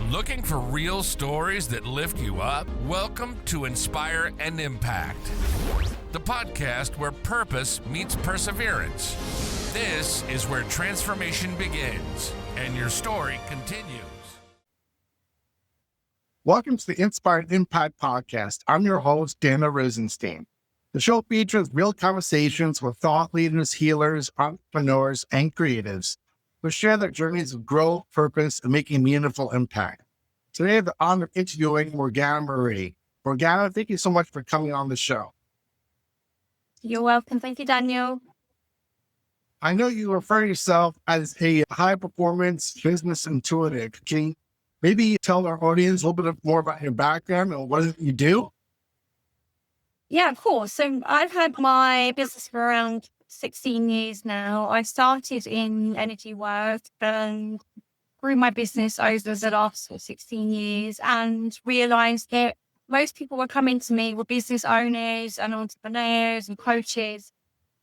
Looking for real stories that lift you up? Welcome to Inspire and Impact, the podcast where purpose meets perseverance. This is where transformation begins, and your story continues. Welcome to the Inspire and Impact podcast. I'm your host, Daniel Rosenstein. The show features real conversations with thought leaders, healers, entrepreneurs, and creatives who share their journeys of growth, purpose, and making meaningful impact. Today, I have the honor of interviewing Morgana Marie. Morgana, thank you so much for coming on the show. You're welcome. Thank you, Daniel. I know you refer to yourself as a high-performance business intuitive. Can you maybe tell our audience a little bit more about your background and what is it you do? Yeah, of course. So I've had my business for around 16 years now. I started in energy work and grew my business over the last 16 years and realized that most people were coming to me were business owners and entrepreneurs and coaches,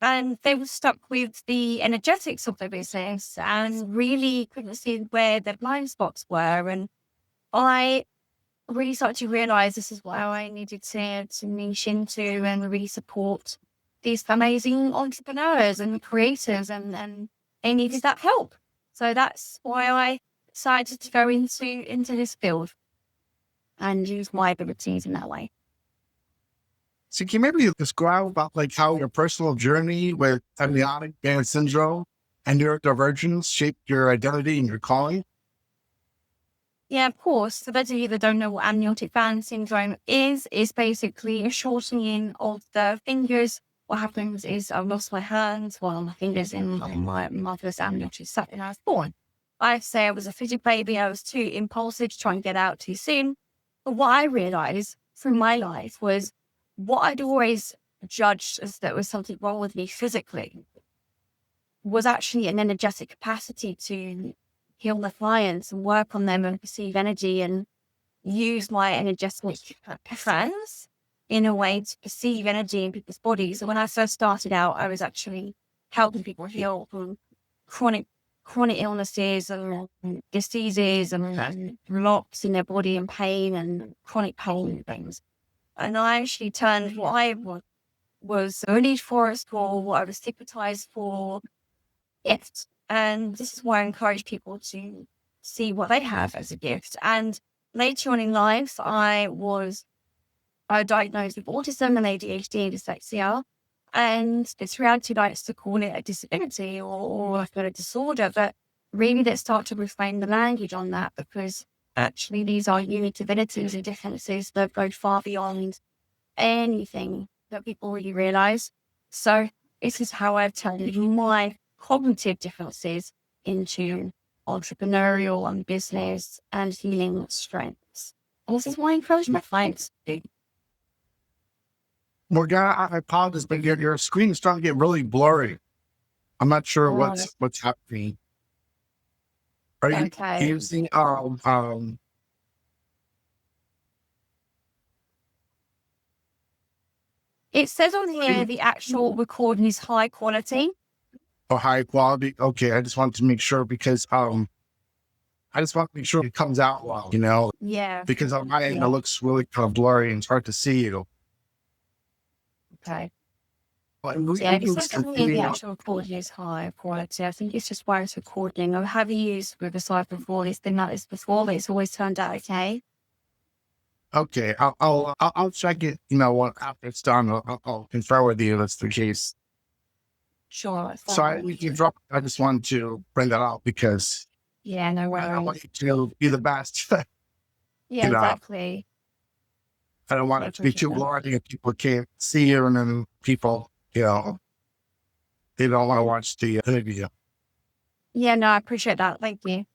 and they were stuck with the energetics of their business and really couldn't see where their blind spots were. And I really started to realize this is what I needed to niche into and really support these amazing entrepreneurs and creators, and they needed that help. So that's why I decided to go into this field and use my abilities in that way. So can you maybe describe about how your personal journey with amniotic band syndrome and neurodivergence shaped your identity and your calling? Yeah, of course. For those of you that don't know what amniotic band syndrome is basically a shortening of the fingers. What happens is I lost my hands while my fingers in my mother's amniotic sac when I was born. I say I was a fidget baby. I was too impulsive to try and get out too soon. But what I realized through my life was what I'd always judged as there was something wrong with me physically was actually an energetic capacity to heal the clients and work on them and perceive energy and use my energetic friends in a way to perceive energy in people's bodies. So when I first started out, I was actually helping people heal from chronic illnesses and diseases and blocks in their body and pain and chronic pain and things. And I actually turned what I was a need for at school, what I was stigmatized for, gift. And this is why I encourage people to see what they have as a gift. And later on in life, I was diagnosed with autism and ADHD and dyslexia. And this reality likes to call it a disability or a disorder. But really, let's start to reframe the language on that, because actually these are unique abilities and differences that go far beyond anything that people really realize. So this is how I've turned my cognitive differences into entrepreneurial and business and healing strengths. And this is why I encourage my clients to do. Morgana, I apologize, but your screen is starting to get really blurry. I'm not sure what's happening. Are you using It says on here the actual recording is high quality. or high quality? Okay, I just wanted to make sure because I just want to make sure it comes out well, Yeah. because on my end it looks really kind of blurry and it's hard to see you. Okay. But Yeah, it says on here the actual recording is high quality. I think it's just wireless recording. I have used Riverside before. It's been like this before, but it's always turned out okay. Okay, I'll check it. After it's done, I'll confer with you. That's the case. Sure. Sorry, we can drop. I just wanted to bring that out because Yeah, no I worries. want you to be the best. Yeah, exactly. I don't want it to be too blurry and people can't see you, and then people, they don't want to watch the interview. Yeah, no, I appreciate that. Thank you.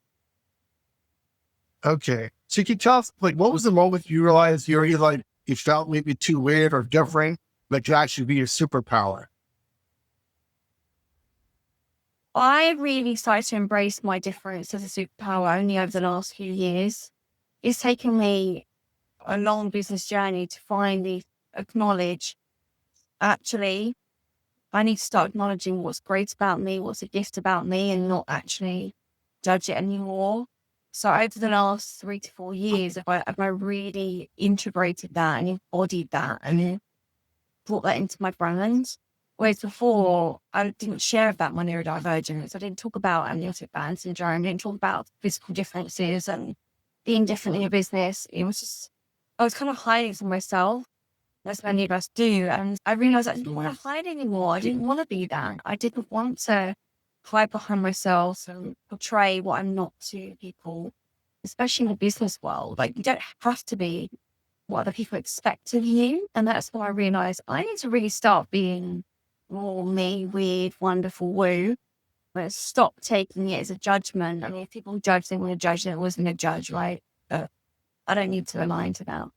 Okay, so you can tell us, what was the moment you realized you felt maybe too weird or different that could actually be your superpower? I really started to embrace my difference as a superpower only over the last few years. It's taken me a long business journey to finally acknowledge, actually, I need to start acknowledging what's great about me, what's a gift about me, and not actually judge it anymore. So over the last 3 to 4 years, have I really integrated that and embodied that and brought that into my brand. Whereas before, I didn't share about my neurodivergence. I didn't talk about amniotic band syndrome. I didn't talk about physical differences and being different in your business. It was just, I was kind of hiding from myself. That's what many of us do. And I realized I didn't want to hide anymore. I didn't want to be that. I didn't want to hide behind myself and portray what I'm not to people, especially in the business world. Like, you don't have to be what other people expect of you. And that's when I realized I need to really start being more me, weird, wonderful, woo. But stop taking it as a judgment. I mean, if people judge, they want to judge, then it wasn't a judge, right? But I don't need to align to that.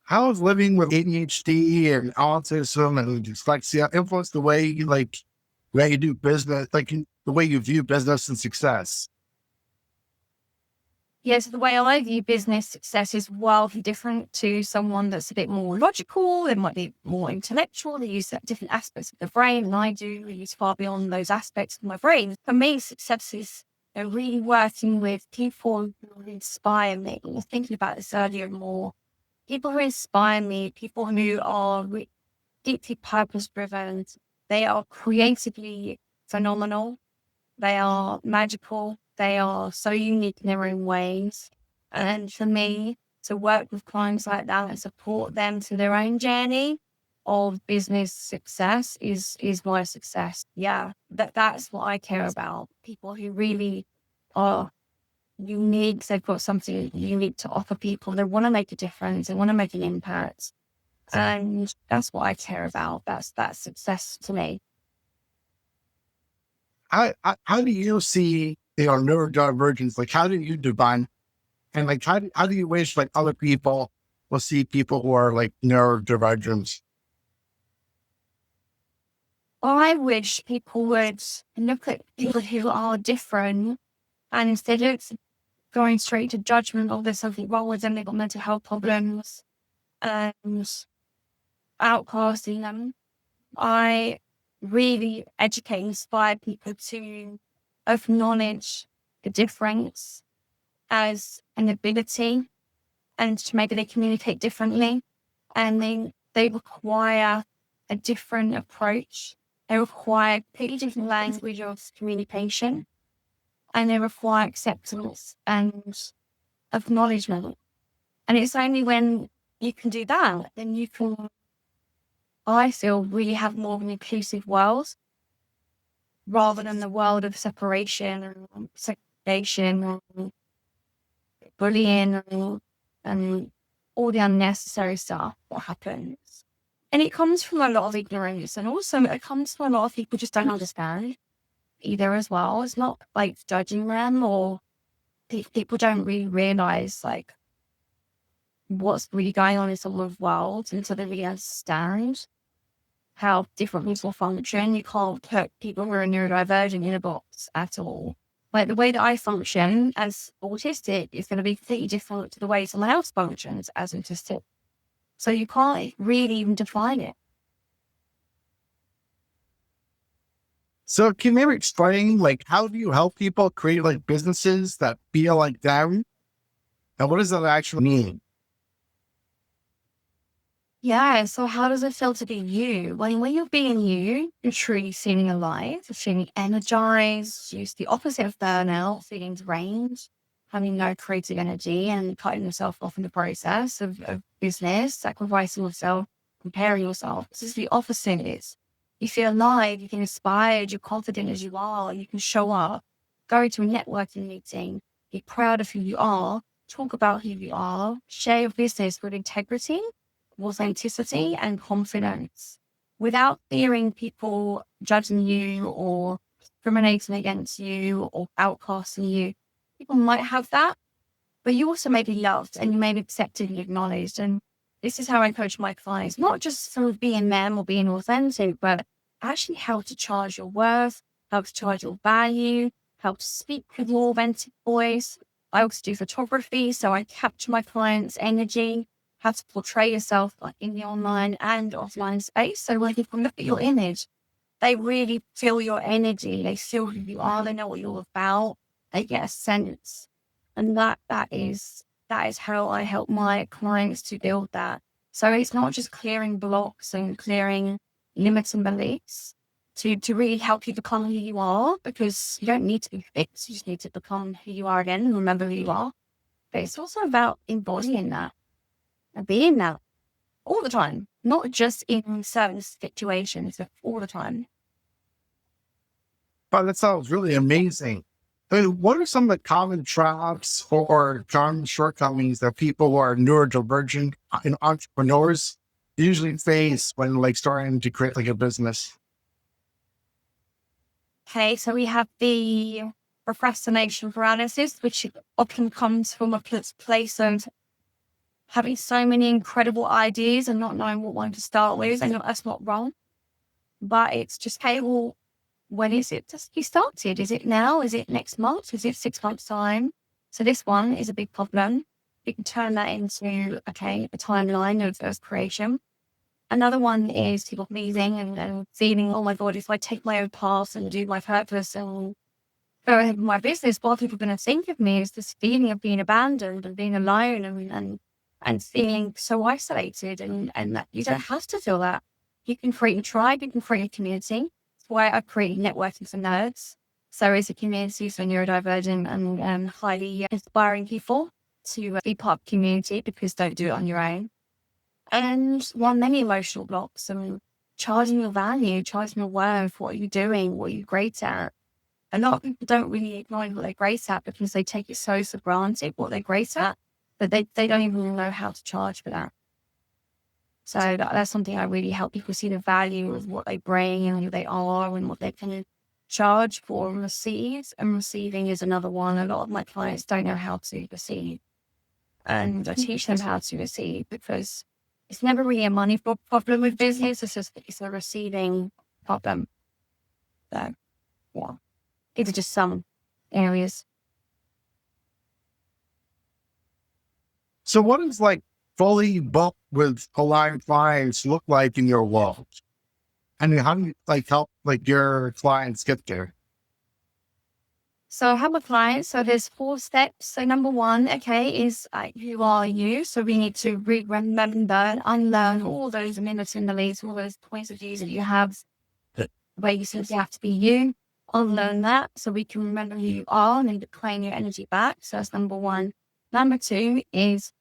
How has living with ADHD and autism and dyslexia influenced the way you where you do business, the way you view business and success? Yeah, so the way I view business success is wildly different to someone that's a bit more logical. They might be more intellectual. They use different aspects of the brain than I do. I use far beyond those aspects of my brain. For me, success is really working with people who inspire me. I was thinking about this earlier more. People who inspire me, people who are deeply purpose-driven. They are creatively phenomenal. They are magical. They are so unique in their own ways. And for me, to work with clients like that and support them to their own journey of business success is my success. Yeah, that's what I care about. People who really are unique. They've got something unique to offer people. They want to make a difference. They want to make an impact. And that's what I care about. That's success to me. How do you see neurodivergence? Like, how do you define, and how do you wish other people will see people who are neurodivergent? Well, I wish people would look at people who are different, and instead of going straight to judgment, oh, there's something wrong with them, they've got mental health problems, and outcasting them, I really educate and inspire people to acknowledge the difference as an ability, and to maybe they communicate differently, and they require a different approach. They require a completely different language of communication, and they require acceptance and acknowledgement. And it's only when you can do that, then you can, I feel, really have more of an inclusive world, rather than the world of separation and segregation and bullying and all the unnecessary stuff that happens. And it comes from a lot of ignorance, and also it comes from a lot of people just don't understand either as well. It's not like judging them, or people don't really realize what's really going on in someone's world until they really understand how different people function. You can't put people who are neurodivergent in a box at all. Like, the way that I function as autistic is going to be completely different to the way someone else functions as autistic. So you can't really even define it. So can you explain, how do you help people create businesses that feel like them? And what does that actually mean? Yeah, so how does it feel to be you? When you're being you, you're truly feeling alive, you're feeling energized. It's the opposite of burnout, feeling drained, having no creative energy, and cutting yourself off in the process of business, sacrificing yourself, comparing yourself. This is the opposite. Is you feel alive, you feel inspired, you're confident as you are, you can show up, go to a networking meeting, be proud of who you are, talk about who you are, share your business with integrity, authenticity and confidence, without fearing people judging you or discriminating against you or outcasting you. People might have that, but you also may be loved and you may be accepted and acknowledged. And this is how I coach my clients, not just sort of being them or being authentic, but actually how to charge your worth, how to charge your value, how to speak with your authentic voice. I also do photography, so I capture my clients' energy, how to portray yourself in the online and offline space. So when people look at your image, they really feel your energy. They feel who you are. They know what you're about. they get a sense. And that is how I help my clients to build that. So it's not just clearing blocks and clearing limiting beliefs to really help you become who you are, because you don't need to be fixed. You just need to become who you are again and remember who you are. But it's also about embodying that and being that all the time, not just in certain situations, but all the time. But that sounds really amazing. I mean, what are some of the common traps or common shortcomings that people who are neurodivergent and entrepreneurs usually face when like starting to create like a business? Okay, so we have the procrastination paralysis, which often comes from a place of having so many incredible ideas and not knowing what one to start with. And that's not wrong, but it's just, hey, well, when is it just you started? Is it now? Is it next month? Is it 6 months' time? So this one is a big problem. You can turn that into, a timeline of creation. Another one is people pleasing and feeling, oh my God, if I take my own path and do my purpose and go ahead with my business, what are people going to think of me? Is this feeling of being abandoned and being alone and feeling so isolated, and that you don't have to feel that. You can create a tribe, you can create a community. That's why I've created networking for nerds. So it's a community for neurodivergent and highly inspiring people to be part of the community, because don't do it on your own. And many emotional blocks and charging your value, charging your worth, what are you doing, what are you great at? A lot of people don't really acknowledge what they're great at because they take it so for granted what they're great at, but they don't even know how to charge for that. So that's something I really help people see the value of what they bring and who they are and what they can charge for and receive. And receiving is another one. A lot of my clients don't know how to receive. And I teach them how to receive, because it's never really a money problem with business. It's a receiving problem. So, yeah, these are just some areas. So what does like fully booked with aligned clients look like in your world? And how do you like help like your clients get there? So I have a client. So there's 4 steps. So number 1, is who are you? So we need to remember and unlearn all those limiting beliefs, all those points of views that you have, where you simply have to be you. Unlearn that so we can remember who you are and then claim your energy back. So that's number 1. Number 2 is,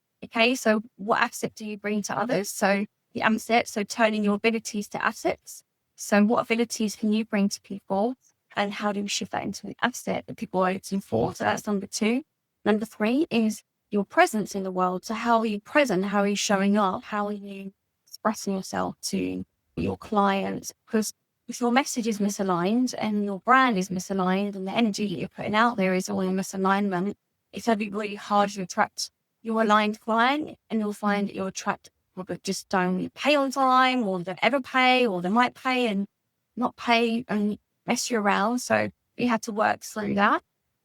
so what asset do you bring to others? So the asset, so turning your abilities to assets. So what abilities can you bring to people? And how do we shift that into the asset that people are looking for? So that's number 2. Number 3 is your presence in the world. So how are you present? How are you showing up? How are you expressing yourself to your clients? Because if your message is misaligned and your brand is misaligned and the energy that you're putting out there is all in misalignment, it's going to be really hard to attract your aligned client, and you'll find that you'll attract people that just don't pay on time, or don't ever pay, or they might pay and not pay and mess you around. So we had to work through that.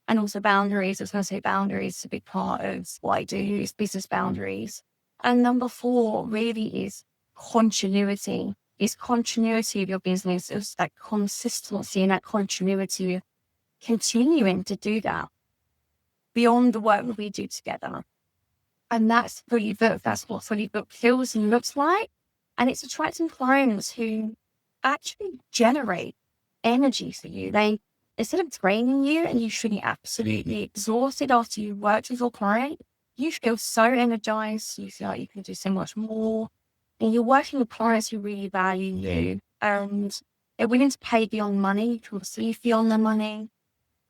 And also boundaries. I was going to say boundaries is a big part of what I do, is business boundaries. And number 4 really is continuity. It's continuity of your business. It's that consistency and that continuity of continuing to do that beyond the work that we do together. And that's fully booked. That's what fully booked feels and looks like. And it's attracting clients who actually generate energy for you. They, instead of draining you and you feeling absolutely exhausted after you worked with your client, you feel so energized. You feel like you can do so much more. And you're working with clients who really value you. And they're willing to pay beyond money. You can receive beyond their money.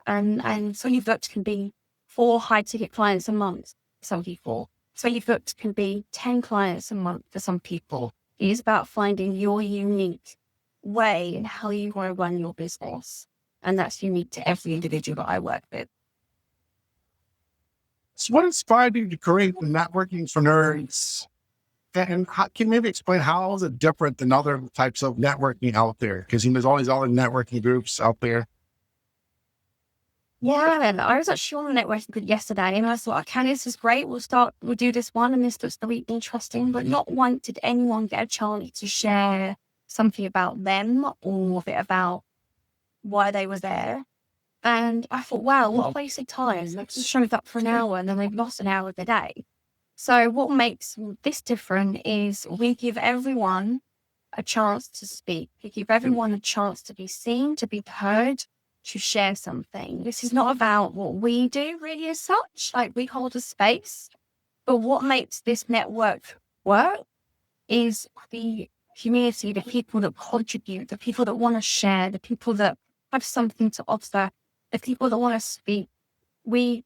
And fully booked can be 4 high ticket clients a month for some people. Fully booked can be 10 clients a month for some people. It is about finding your unique way in how you want to run your business. And that's unique to every individual that I work with. So what inspired you to create the networking for nerds? And how, can you maybe explain how is it different than other types of networking out there? Because there's always other networking groups out there. Yeah, and I was actually on the networking group yesterday, and I thought, okay, this is great. We'll do this one, and this looks really interesting. But not once did anyone get a chance to share something about them or a bit about why they were there. And I thought, wow, what a waste of time. They've just showed up for an hour and then they've lost an hour of the day. So what makes this different is we give everyone a chance to speak. We give everyone a chance to be seen, to be heard, to share something. This is not about what we do really as such, like we hold a space, but what makes this network work is the community, the people that contribute, the people that want to share, the people that have something to offer, the people that want to speak. We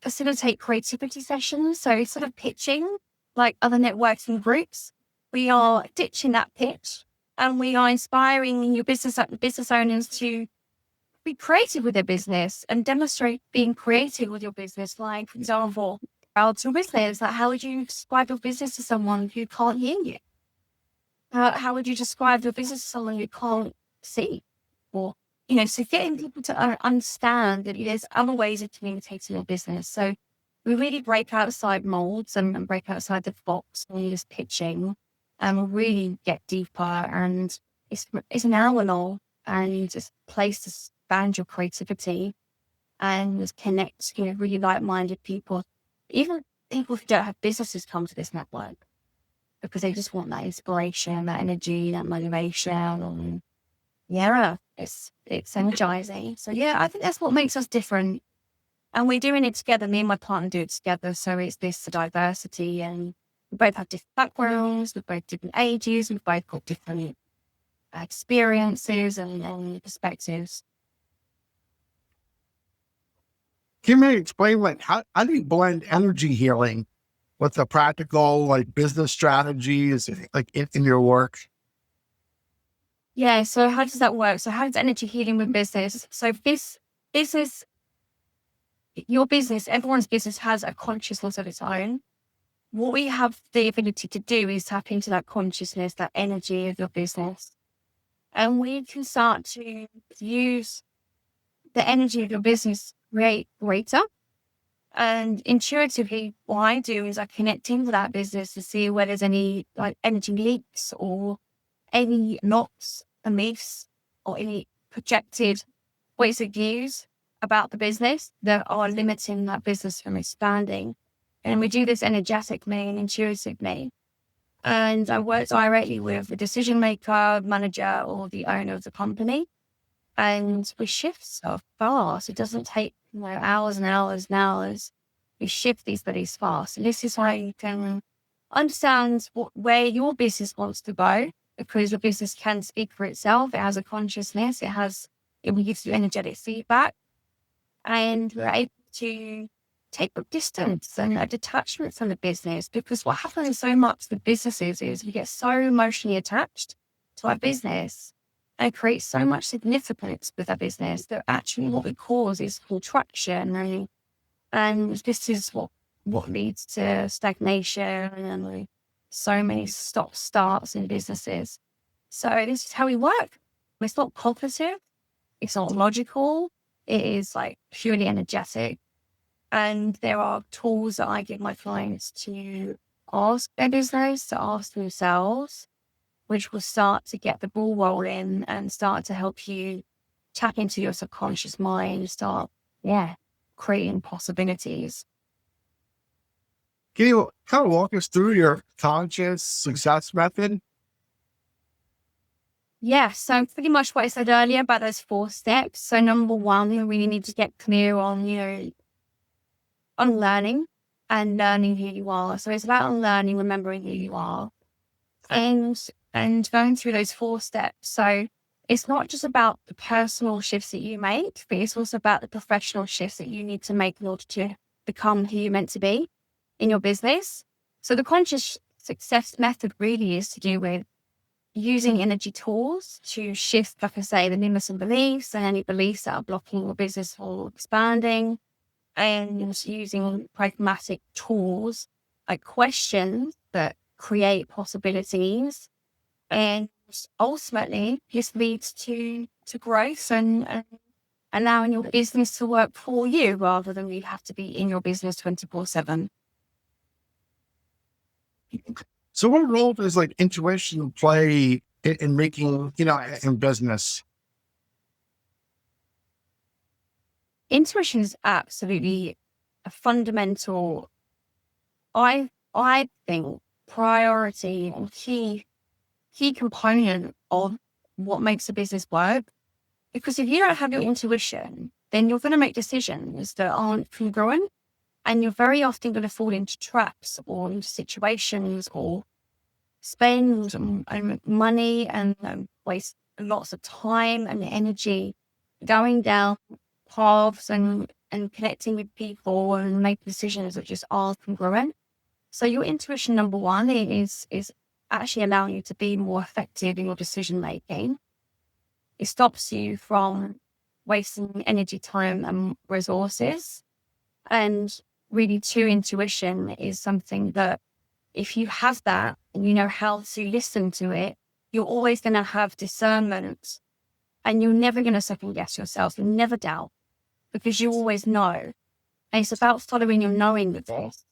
facilitate creativity sessions. So instead of pitching like other networking groups, we are ditching that pitch and we are inspiring your business owners to be creative with their business and demonstrate being creative with your business. Like, for example, about your business, like how would you describe your business to someone who can't hear you? How would you describe your business to someone who can't see? Or, so getting people to understand that there's other ways of communicating your business. So we really break outside molds and break outside the box when you're just pitching and really get deeper. And it's an hour long and it's a place to expand your creativity and connect, really like-minded people. Even people who don't have businesses come to this network because they just want that inspiration, that energy, that motivation. And it's energizing. So I think that's what makes us different. And we're doing it together. Me and my partner do it together. So it's this diversity, and we both have different backgrounds, we've both different ages, we've both got different experiences and perspectives. Can you explain, how do you blend energy healing with the practical, business strategies, in your work? Yeah. So how does that work? So how does energy healing with business? So your business, everyone's business has a consciousness of its own. What we have the ability to do is tap into that consciousness, that energy of your business. And we can start to use the energy of your business create greater. And intuitively, what I do is I connect into that business to see where there's any energy leaks or any knocks and myths or any projected points of views about the business that are limiting that business from expanding. And we do this energetically and intuitively. And I work directly with the decision maker, manager, or the owner of the company. And we shift so fast. It doesn't take hours and hours and hours. We shift these bodies fast. And this is how you can understand where your business wants to go, because your business can speak for itself. It has a consciousness. It will give you energetic feedback. And we're able to take a distance and a detachment from the business, because what happens so much with businesses is we get so emotionally attached to our business and create so much significance with our business that actually what we cause is contraction. And this is what leads to stagnation and so many stop-starts in businesses. So this is how we work. It's not cognitive. It's not logical. It is purely energetic. And there are tools that I give my clients to ask their business, to ask themselves, which will start to get the ball rolling and start to help you tap into your subconscious mind, start, creating possibilities. Can you kind of walk us through your conscious success method? Yeah, so pretty much what I said earlier about those 4 steps. So number 1, you really need to get clear on, unlearning and learning who you are. So it's about unlearning, remembering who you are, and going through those 4 steps. So it's not just about the personal shifts that you make, but it's also about the professional shifts that you need to make in order to become who you're meant to be in your business. So the conscious success method really is to do with using energy tools to shift, like I say, the limiting beliefs and any beliefs that are blocking your business from expanding, and using pragmatic tools like questions that create possibilities. And ultimately, this leads to growth and allowing your business to work for you rather than you have to be in your business 24/7. So what role does intuition play in making, in business? intuition is absolutely a fundamental, I think, priority and key component of what makes a business work. Because if you don't have your intuition, then you're going to make decisions that aren't congruent, and you're very often going to fall into traps or into situations or spend money and waste lots of time and energy going down paths and connecting with people and make decisions that just aren't congruent. So your intuition, number one, is actually allowing you to be more effective in your decision making. It stops you from wasting energy, time, and resources. And really, true intuition is something that if you have that and you know how to listen to it, you're always going to have discernment, and you're never going to second guess yourself. You'll never doubt, because you always know. And it's about following your knowing with this.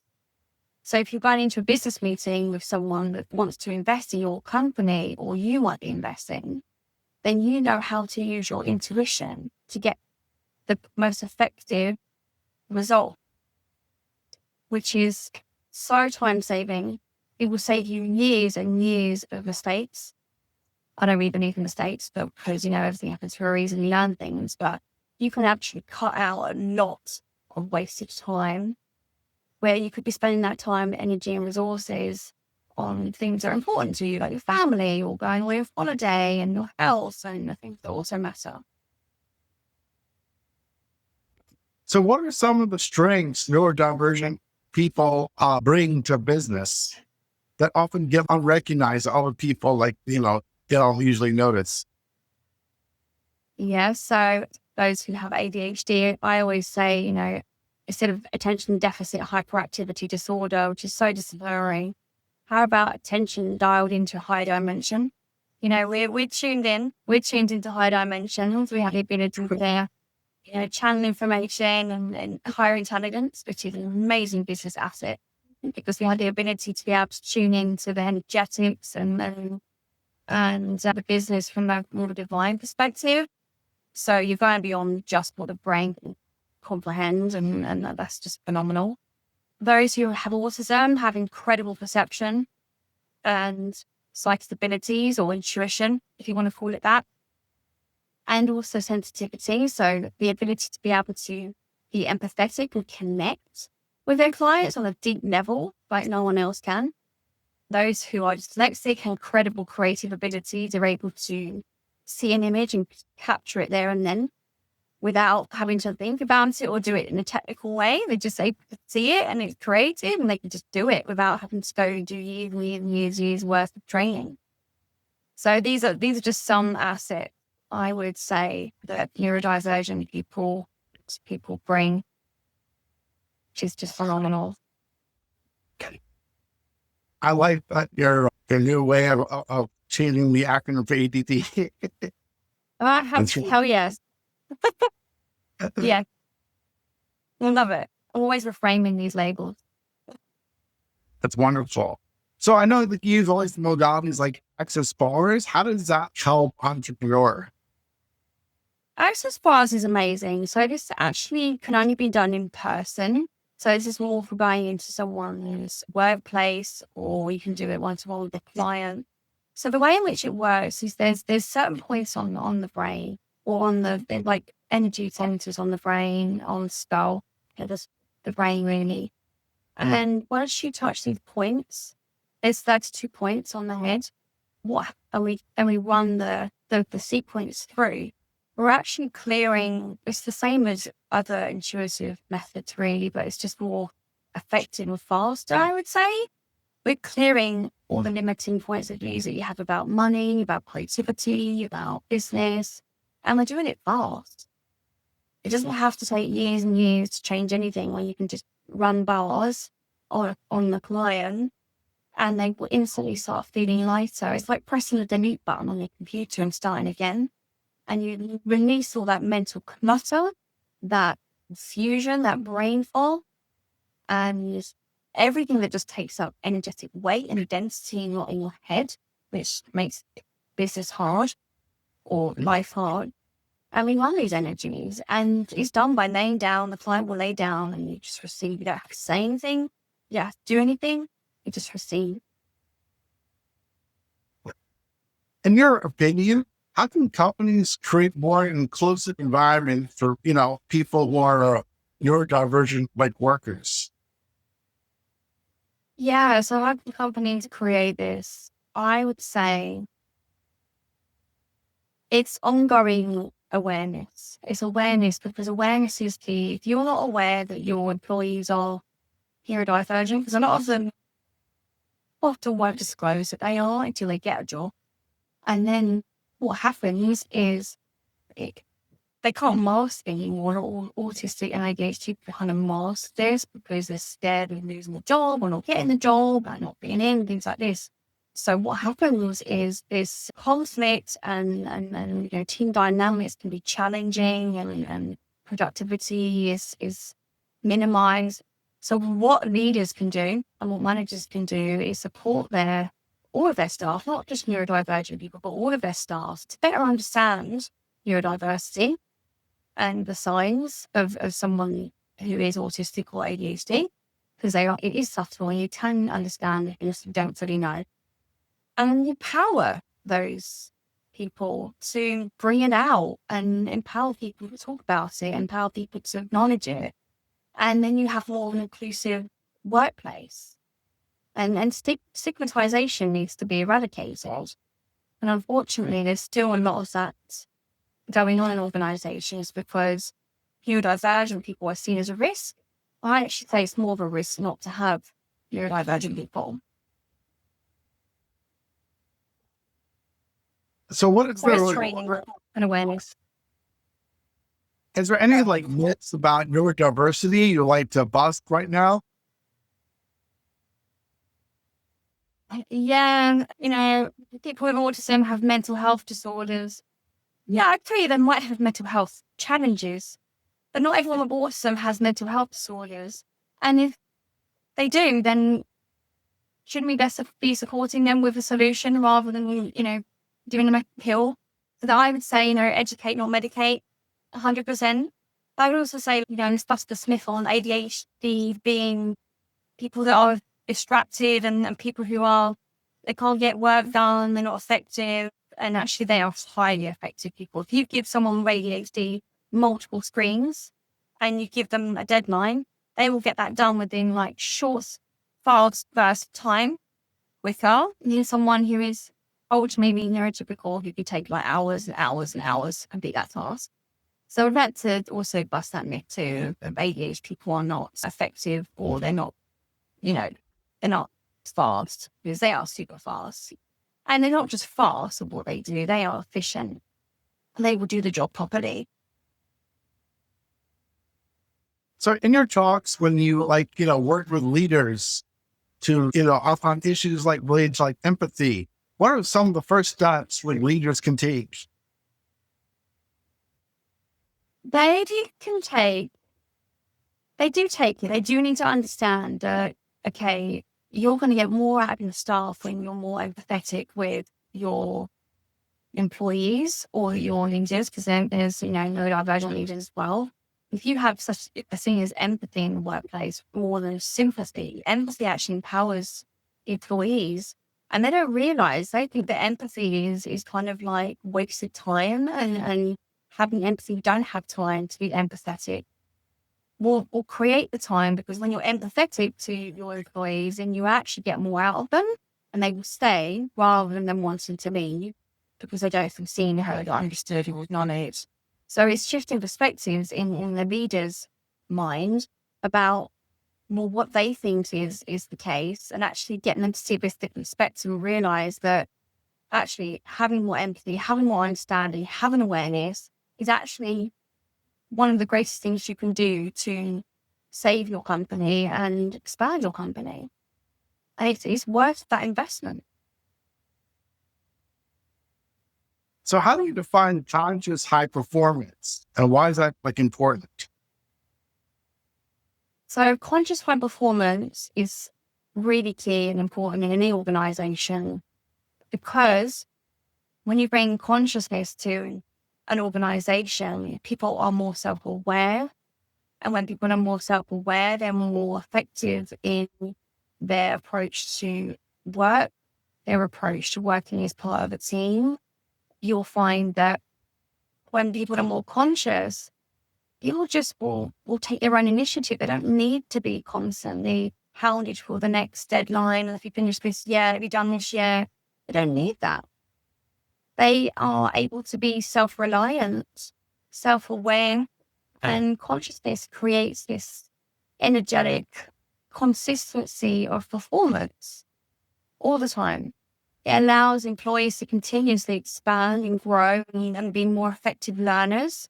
So if you're going into a business meeting with someone that wants to invest in your company, or you want to invest in, then you know how to use your intuition to get the most effective result, which is so time saving. It will save you years and years of mistakes. I don't really believe in mistakes, but because, everything happens for a reason, you learn things, but you can actually cut out a lot of wasted time where you could be spending that time, energy, and resources on things that are important to you, like your family or going away on holiday and your health and the things that also matter. So what are some of the strengths neurodivergent people bring to business that often get unrecognized? Other people don't usually notice. Yeah. So those who have ADHD, I always say, instead of attention deficit hyperactivity disorder, which is so disempowering, how about attention dialed into high dimension? We're tuned in. We're tuned into high dimensions. We have the ability to channel information and higher intelligence, which is an amazing business asset, because we have the ability to be able to tune into the energetics and the business from a more divine perspective. So you're going beyond just what the brain can comprehend, and that's just phenomenal. Those who have autism have incredible perception and psychic abilities, or intuition, if you want to call it that, and also sensitivity. So the ability to be able to be empathetic and connect with their clients on a deep level like no one else can. Those who are dyslexic have incredible creative abilities. They're able to see an image and capture it there and then without having to think about it or do it in a technical way. They just able to see it and it's creative, and they can just do it without having to go and do years worth of training. So these are just some assets, I would say, that neurodivergent people bring, which is just phenomenal. I like that your new way of changing the acronym for ADD. Hell yes. Yeah. I love it. Always reframing these labels. That's wonderful. So I know that you use all these modalities like access bars. How does that help entrepreneur? Access bars is amazing. So this actually can only be done in person. So this is more for going into someone's workplace, or you can do it one-to-one with a client. So the way in which it works is there's certain points on the brain, or on the like energy centers on the brain, on the skull, the brain really. And then once you touch these points, there's 32 points on the head. And we run the sequence through. We're actually clearing. It's the same as other intuitive methods, really, but it's just more effective and faster, I would say. We're clearing all the limiting points of views that you have about money, about creativity, about business, and we're doing it fast. It doesn't have to take years and years to change anything, when you can just run bars on the client and they will instantly start feeling lighter. It's like pressing the delete button on your computer and starting again. And you release all that mental clutter, that confusion, that brain fog, and everything that just takes up energetic weight and density in your head, which makes business hard or life hard. And we run these energies, and it's done by laying down. The client will lay down and you just receive. You don't have to say anything. You don't have to do anything. You just receive. In your opinion, how can companies create more inclusive environment for, people who are neurodivergent like workers? Yeah, so how can companies create this? I would say it's ongoing awareness. It's awareness, because awareness is key. If you're not aware that your employees are neurodivergent, because a lot of them often won't disclose that they are until they get a job. And then what happens is they can't mask anymore. All autistic and ADHD people kind of mask this because they're scared of losing the job or not getting the job and not being in, things like this. So what happens is this conflict and team dynamics can be challenging, and productivity is minimized. So what leaders can do and what managers can do is support all of their staff, not just neurodivergent people, but all of their staff, to better understand neurodiversity and the signs of someone who is autistic or ADHD, because it is subtle and you can understand if you don't fully know. And empower those people to bring it out and empower people to talk about it, empower people to acknowledge it. And then you have more of an inclusive workplace. And stigmatization needs to be eradicated. And unfortunately, there's still a lot of that going on in organizations because neurodivergent people are seen as a risk. I actually say it's more of a risk not to have neurodivergent people. So what is There is training and awareness. Is there any myths about neurodiversity you like to bust right now? Yeah, people with autism have mental health disorders. Yeah, I agree they might have mental health challenges, but not everyone with autism has mental health disorders. And if they do, then shouldn't we best be supporting them with a solution rather than, doing them a pill? So that I would say, educate, not medicate, 100%. I would also say, let's bust the myth on ADHD being people that are distracted and people who they can't get work done, they're not effective, and actually they are highly effective people. If you give someone with ADHD multiple screens and you give them a deadline, they will get that done within short, fast burst of time quicker than someone who is ultimately neurotypical, who could take hours and hours and hours and be that task. So I'd like to also bust that myth too. ADHD people are not effective, or they're not, they're not fast, because they are super fast. And they're not just fast at what they do, they are efficient. They will do the job properly. So in your talks, when you work with leaders to, on issues related to empathy, what are some of the first steps leaders can take? They do take it. They do need to understand that, okay, you're going to get more out of your staff when you're more empathetic with your employees or your leaders, because there's, neurodivergent leaders as well. If you have such a thing as empathy in the workplace more than sympathy, empathy actually empowers employees. And they don't realize, they think that empathy is kind of wasted time, and having empathy, you don't have time to be empathetic. We'll create the time, because when you're empathetic to your employees, then you actually get more out of them and they will stay rather than them wanting to leave because they don't feel seen, heard, or understood, or acknowledged. So it's shifting perspectives in the leader's mind about what they think is the case, and actually getting them to see this different perspective and realize that actually having more empathy, having more understanding, having awareness is actually one of the greatest things you can do to save your company and expand your company. And it's worth that investment. So how do you define conscious high performance, and why is that important? So conscious high performance is really key and important in any organization, because when you bring consciousness to an organization, people are more self-aware. And when people are more self-aware, they're more effective in their approach to work, their approach to working as part of a team. You'll find that when people are more conscious, people just will take their own initiative. They don't need to be constantly hounded for the next deadline. And if you finish this year, have you done this year? They don't need that. They are able to be self-reliant, self-aware, and consciousness creates this energetic consistency of performance all the time. It allows employees to continuously expand and grow and be more effective learners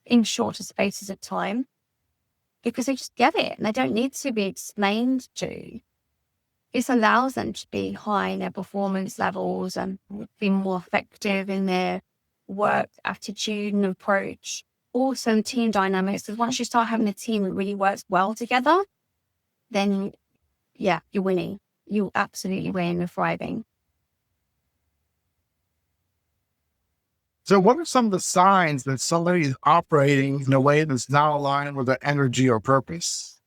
in shorter spaces of time because they just get it and they don't need to be explained to. This allows them to be high in their performance levels and be more effective in their work attitude and approach. Also team dynamics, because once you start having a team that really works well together, then yeah, you're winning. You absolutely win and thriving. So what are some of the signs that somebody is operating in a way that's not aligned with their energy or purpose?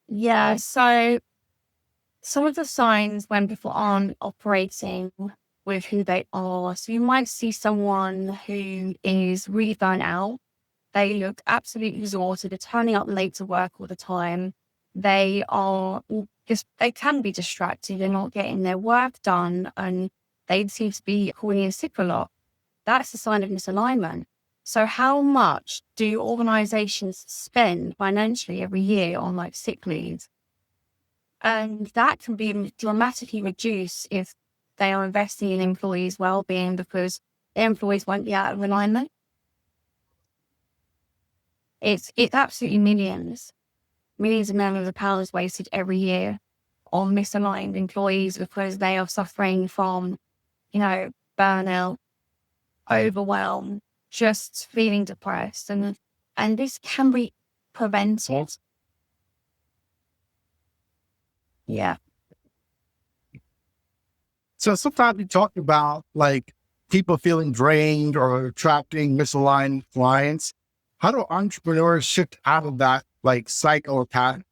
Yeah, so some of the signs when people aren't operating with who they are. So you might see someone who is really burnt out. They look absolutely exhausted. They're turning up late to work all the time. They can be distracted. They're not getting their work done and they seem to be calling in sick a lot. That's a sign of misalignment. So how much do organizations spend financially every year on like sick leave? And that can be dramatically reduced if they are investing in employees' well-being because their employees won't be out of alignment. It's absolutely millions of millions of pounds wasted every year on misaligned employees because they are suffering from, burnout, overwhelm, just feeling depressed. And this can be prevented. Yeah. So sometimes we talk about like people feeling drained or attracting misaligned clients. How do entrepreneurs shift out of that like cycle or pattern?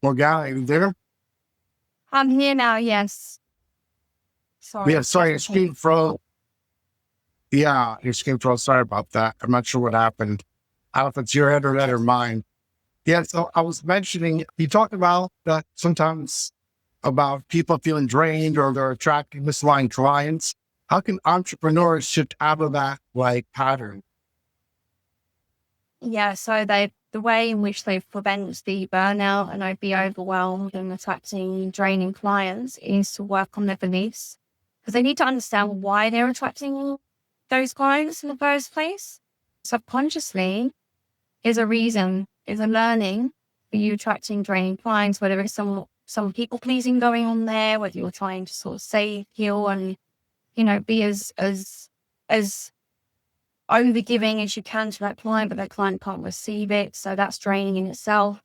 Morgana, are you there? I'm here now, yes. Sorry. Yeah, sorry, your screen froze. Yeah, your screen froze. Sorry about that. I'm not sure what happened. I don't know if it's your internet or mine. Yeah, so I was mentioning, you talked about that sometimes about people feeling drained or they're attracting misaligned clients. How can entrepreneurs shift out of that like pattern? Yeah, so the way in which they prevent the burnout and I'd be overwhelmed and attracting draining clients is to work on their beliefs. Because they need to understand why they're attracting those clients in the first place. Subconsciously is a reason, is a learning for you attracting draining clients, whether it's some people pleasing going on there, whether you're trying to sort of save, heal and, be as over-giving as you can to that client, but that client can't receive it. So that's draining in itself.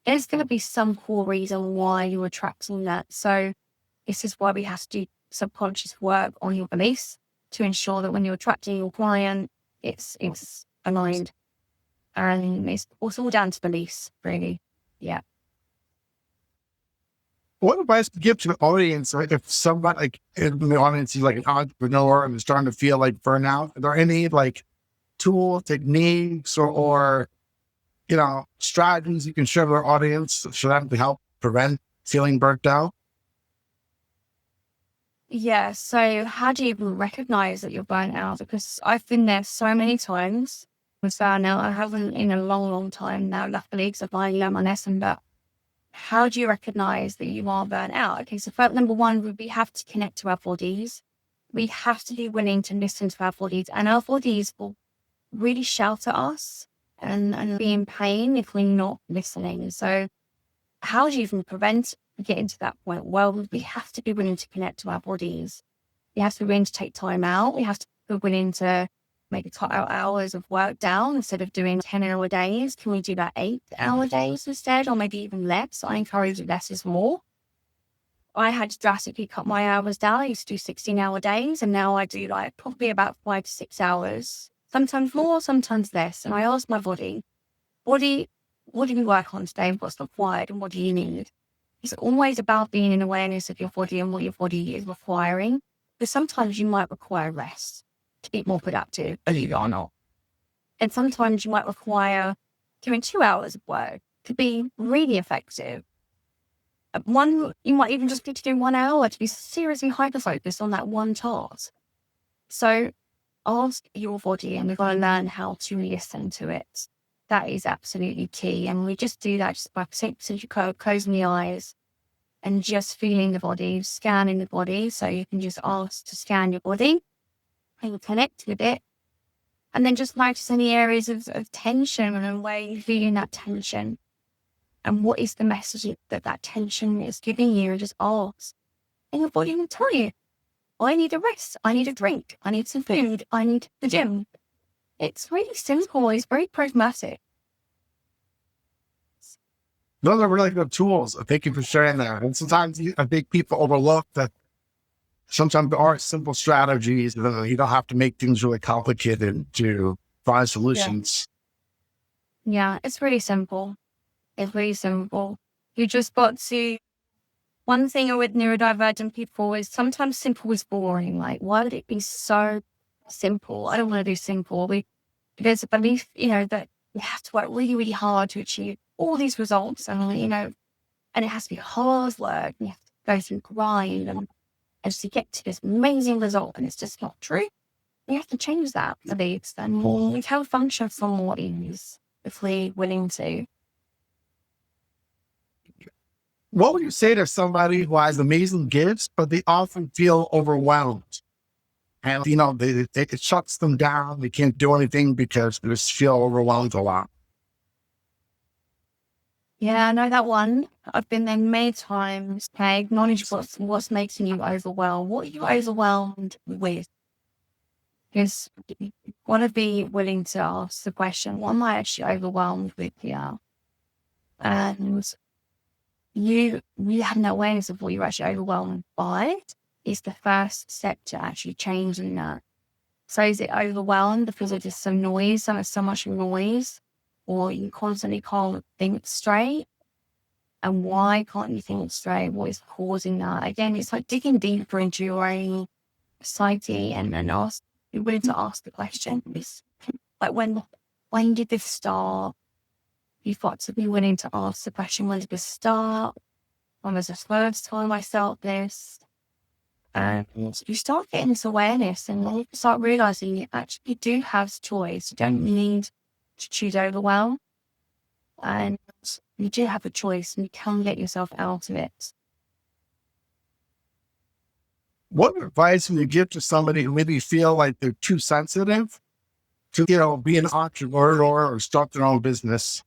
There's going to be some core reason why you're attracting that. So this is why we have to do subconscious work on your beliefs to ensure that when you're attracting your client, it's aligned. And it's all down to beliefs, really. Yeah. What advice to give to the audience, right? If somebody like in the audience is like an entrepreneur and is starting to feel like burnout, are there any like tool techniques or strategies you can share with our audience for them to help prevent feeling burnt out? Yeah. So how do you even recognize that you're burnt out? Because I've been there so many times burnout. I haven't in a long, long time now, luckily, because I've finally learned my lesson. But how do you recognize that you are burnt out? Okay, so fact number one would be have to connect to our bodies. We have to be willing to listen to our bodies, and our bodies will really shout at us and be in pain if we're not listening. So how do you even prevent getting to that point? Well, we have to be willing to connect to our bodies. We have to be willing to take time out. We have to be willing to maybe cut our hours of work down. Instead of doing 10-hour days, can we do that 8-hour days instead, or maybe even less? I encourage less is more. I had to drastically cut my hours down. I used to do 16-hour days, and now I do like probably about 5 to 6 hours, sometimes more, sometimes less. And I ask my body, what do we work on today? What's required and what do you need? It's always about being in awareness of your body and what your body is requiring. Because sometimes you might require rest to be more productive, believe it or not. And sometimes you might require doing 2 hours of work to be really effective. You might even just need to do 1 hour to be seriously hyper-focused on that one task. So ask your body, and we've got to learn how to listen to it. That is absolutely key. And we just do that just by closing the eyes and just feeling the body, scanning the body. So you can just ask to scan your body and connect with it. And then just notice any areas of tension and where you're feeling that tension. And what is the message that tension is giving you? And just ask. And your body will tell you, I need a rest. I need a drink. I need some food. I need the gym. It's really simple. It's very pragmatic. Those are really good tools. Thank you for sharing that. And sometimes I think people overlook that sometimes there are simple strategies. You don't have to make things really complicated to find solutions. Yeah, it's really simple. It's really simple. You just got to, one thing with neurodivergent people is sometimes simple is boring. Like, why would it be so simple? I don't want to do simple. There's a belief, that you have to work really, really hard to achieve all these results. And, and it has to be hard work. And you have to go through grind and to get to this amazing result. And it's just not true. We have to change that beliefs and we can function from more ease if we're willing to. What would you say to somebody who has amazing gifts, but they often feel overwhelmed? And, it shuts them down. They can't do anything because they just feel overwhelmed a lot. Yeah, I know that one. I've been there many times. Okay, acknowledge what's making you overwhelmed. What are you overwhelmed with? Because you want to be willing to ask the question, what am I actually overwhelmed with here? And you have no awareness of what you're actually overwhelmed by. Is the first step to actually changing that. So is it overwhelmed because of just some noise, so much noise, or you constantly can't think straight? And why can't you think straight? What is causing that? Again, it's like digging deeper into your own psyche and then you're willing to ask the question. It's like when did this start? You've got to be willing to ask the question, when did this start? When was the first time I felt this? And you start getting this awareness and you start realizing you actually do have choice. You don't need to choose overwhelm. And you do have a choice and you can get yourself out of it. What advice would you give to somebody who maybe feel like they're too sensitive to, be an entrepreneur or start their own business?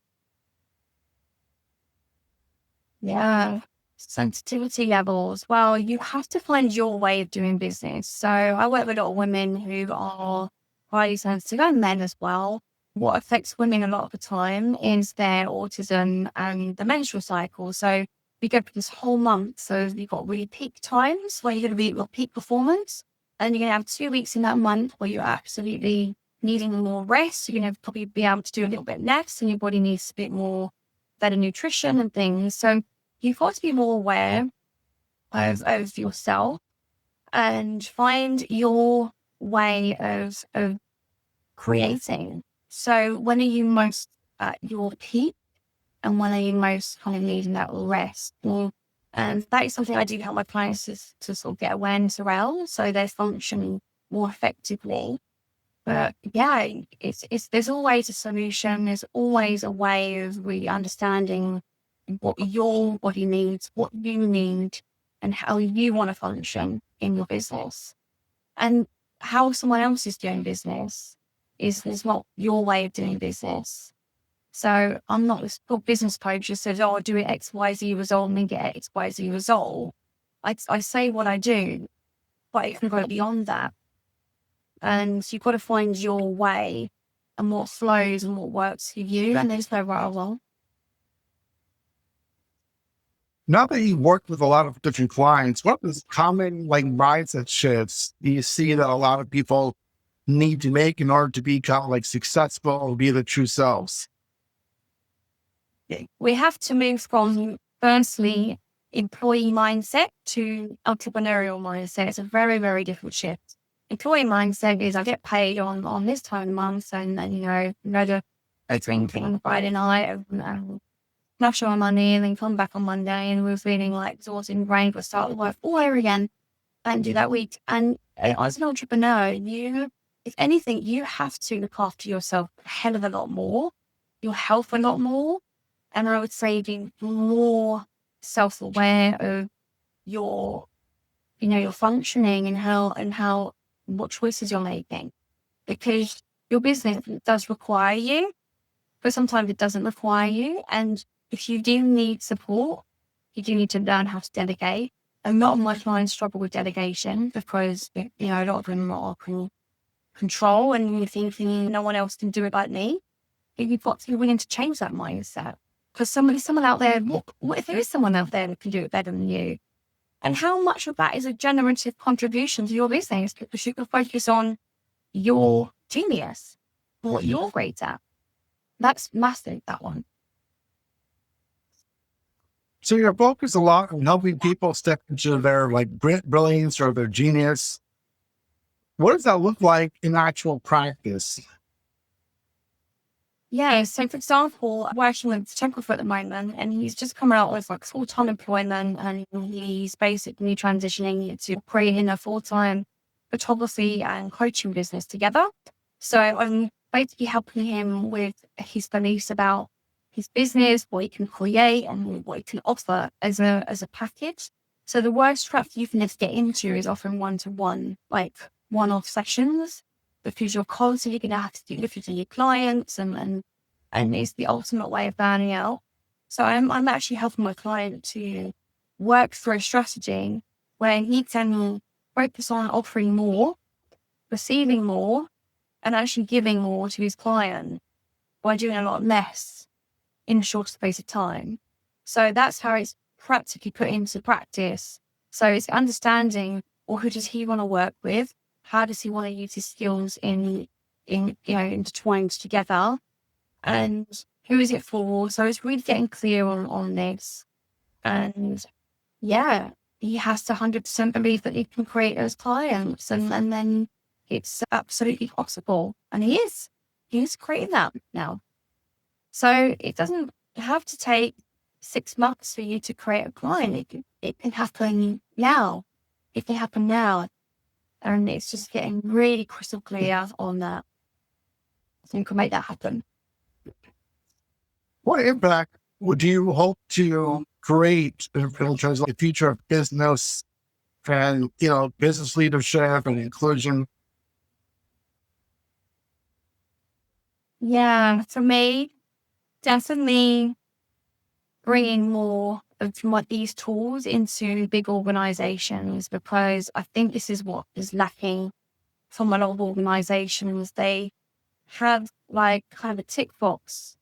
Yeah. Sensitivity levels. Well, you have to find your way of doing business. So I work with a lot of women who are highly sensitive and men as well. What affects women a lot of the time is their autism and the menstrual cycle. So we go through this whole month. So you've got really peak times where you're going to be at your peak performance. And you're going to have 2 weeks in that month where you're absolutely needing more rest. You're going to probably be able to do a little bit less and your body needs a bit more better nutrition and things. So you've got to be more aware of yourself and find your way of creating. So when are you most at your peak and when are you most kind of needing that rest? And that is something I do help my clients to sort of get awareness around so they're functioning more effectively But yeah, there's always a solution. There's always a way of really understanding what your body needs, what you need, and how you want to function in your business. And how someone else is doing business is not your way of doing business. So I'm not this business coach who says, oh, I'll do it X, Y, Z result and then get X, Y, Z result. I say what I do, but it can go beyond that. And you've got to find your way and what flows and what works for you. And there's no right or wrong. Now that you work with a lot of different clients, what is common mindset shifts do you see that a lot of people need to make in order to become successful or be their true selves? We have to move from, firstly, employee mindset to entrepreneurial mindset. It's a very, very different shift. Employee mindset is I get paid on this time of the month, and go to a drinking on Friday night and smash our money and then come back on Monday and we're feeling exhausted and brain for start the work all over again and do that week. And as an entrepreneur, if anything, you have to look after yourself a hell of a lot more, your health a lot more. And I would say being more self-aware of your functioning and what choices you're making, because your business does require you, but sometimes it doesn't require you. And if you do need support, you do need to learn how to delegate. A lot of my clients struggle with delegation because, a lot of them are control and you're thinking no one else can do it like me. You've got to be willing to change that mindset, because someone out there, what if there is someone out there that can do it better than you? And how much of that is a generative contribution to your business? Because you can focus on your genius, what you're great at. That's massive, that one. So you're focused a lot on helping people step into their brilliance or their genius. What does that look like in actual practice? Yeah, so for example, I'm working with a photographer at the moment, and he's just come out with full-time employment, and he's basically transitioning to creating a full-time photography and coaching business together. So I'm basically helping him with his beliefs about his business, what he can create and what he can offer as a package. So the worst trap you can just get into is offering one-to-one, one-off sessions, because you're constantly going to have to do different to your clients and it's the ultimate way of burning out. So I'm actually helping my client to work through a strategy where he can focus on offering more, receiving more, and actually giving more to his client by doing a lot less in a short space of time. So that's how it's practically put into practice. So it's understanding, who does he want to work with? How does he want to use his skills intertwined together? And who is it for? So it's really getting clear on this. And yeah, he has to 100% believe that he can create those clients, and then it's absolutely possible. And he is creating that now. So it doesn't have to take 6 months for you to create a client. It can happen now. It can happen now. And it's just getting really crystal clear on that. So you can make that happen. What impact would you hope to create in terms of the future of business and, business leadership and inclusion? Yeah, for me, definitely bringing more of these tools into big organizations, because I think this is what is lacking from a lot of organizations. They have kind of a tick box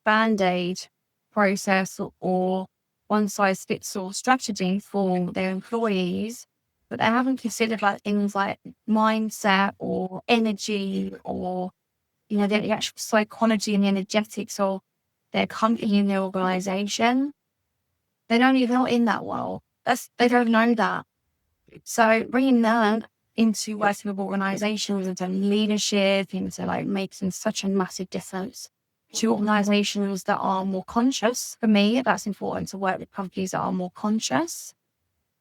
band-aid process or one size fits all strategy for their employees, but they haven't considered things like mindset or energy or the actual psychology and the energetics of their company and their organization. They're not in that world. They don't know that. So bringing that into working with organizations, into leadership, into making such a massive difference to organizations that are more conscious. For me, that's important, to work with companies that are more conscious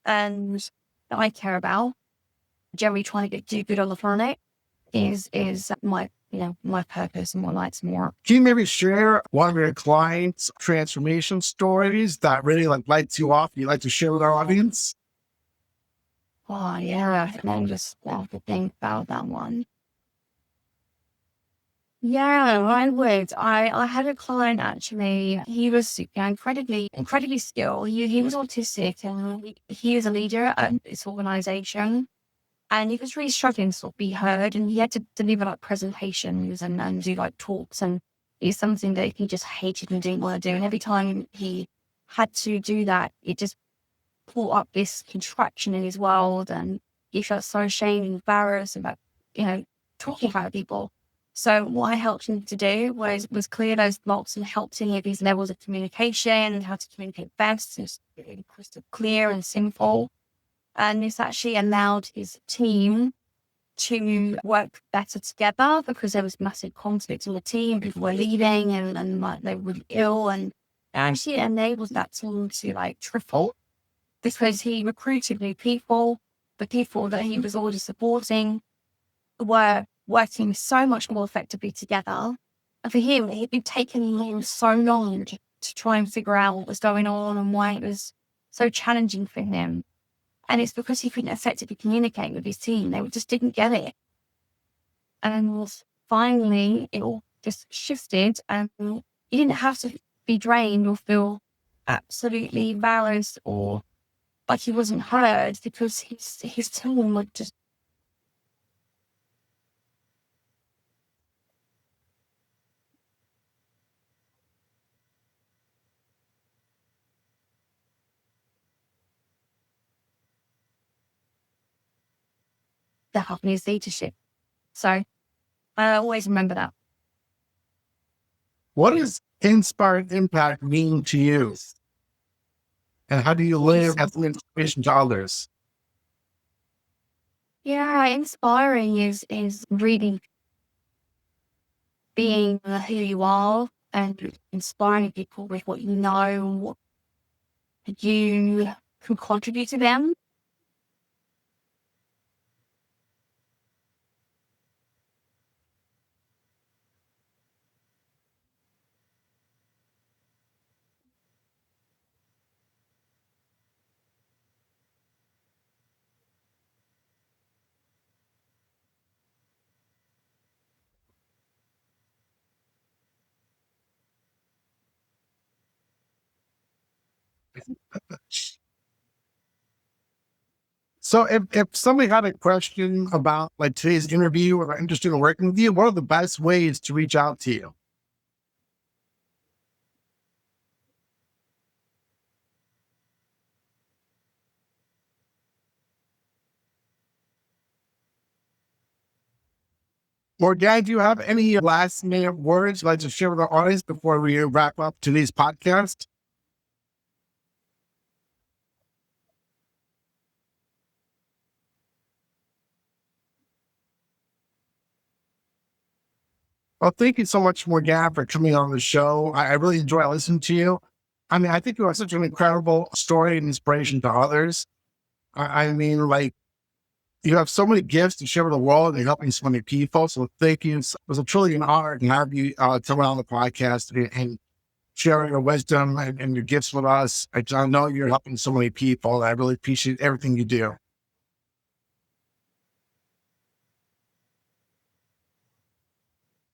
and that I care about, generally trying to do good on the planet. is my, my purpose and what lights me up. Can you maybe share one of your clients' transformation stories that really lights you off? You like to share with our audience? Oh yeah, I'm just have to think about that one. Yeah, I would. I had a client actually. He was incredibly skilled. He was autistic, and he was a leader at this organization. And he was really struggling to sort of be heard, and he had to deliver presentations and do talks. And it's something that he just hated and didn't want to do. And every time he had to do that, it just brought up this contraction in his world, and he felt so ashamed and embarrassed about, talking about people. So what I helped him to do was clear those blocks and helped him with his levels of communication and how to communicate best. It's really crystal clear and simple. And this actually allowed his team to work better together because there was massive conflict in the team. People were leaving and they were ill, and actually enabled that team to triple because he recruited new people. The people that he was already supporting were working so much more effectively together. And for him, it had been taking him so long to try and figure out what was going on and why it was so challenging for him. And it's because he couldn't effectively communicate with his team. They just didn't get it. And finally, it all just shifted, and he didn't have to be drained or feel absolutely embarrassed or like he wasn't heard, because his team would just. The helping his leadership. So I always remember that. What does inspired impact mean to you? And how do you live as an inspiration to others? Yeah, inspiring is really being who you are and inspiring people with what you know, what you can contribute to them. So if somebody had a question about today's interview or interested in working with you, what are the best ways to reach out to you? Morgana, do you have any last minute words you'd like to share with our audience before we wrap up today's podcast? Well, thank you so much, Morgana, for coming on the show. I really enjoy listening to you. I mean, I think you are such an incredible story and inspiration to others. I mean, you have so many gifts to share with the world and you're helping so many people. So thank you. It was a truly an honor to have you come on the podcast and sharing your wisdom and your gifts with us. I know you're helping so many people. I really appreciate everything you do.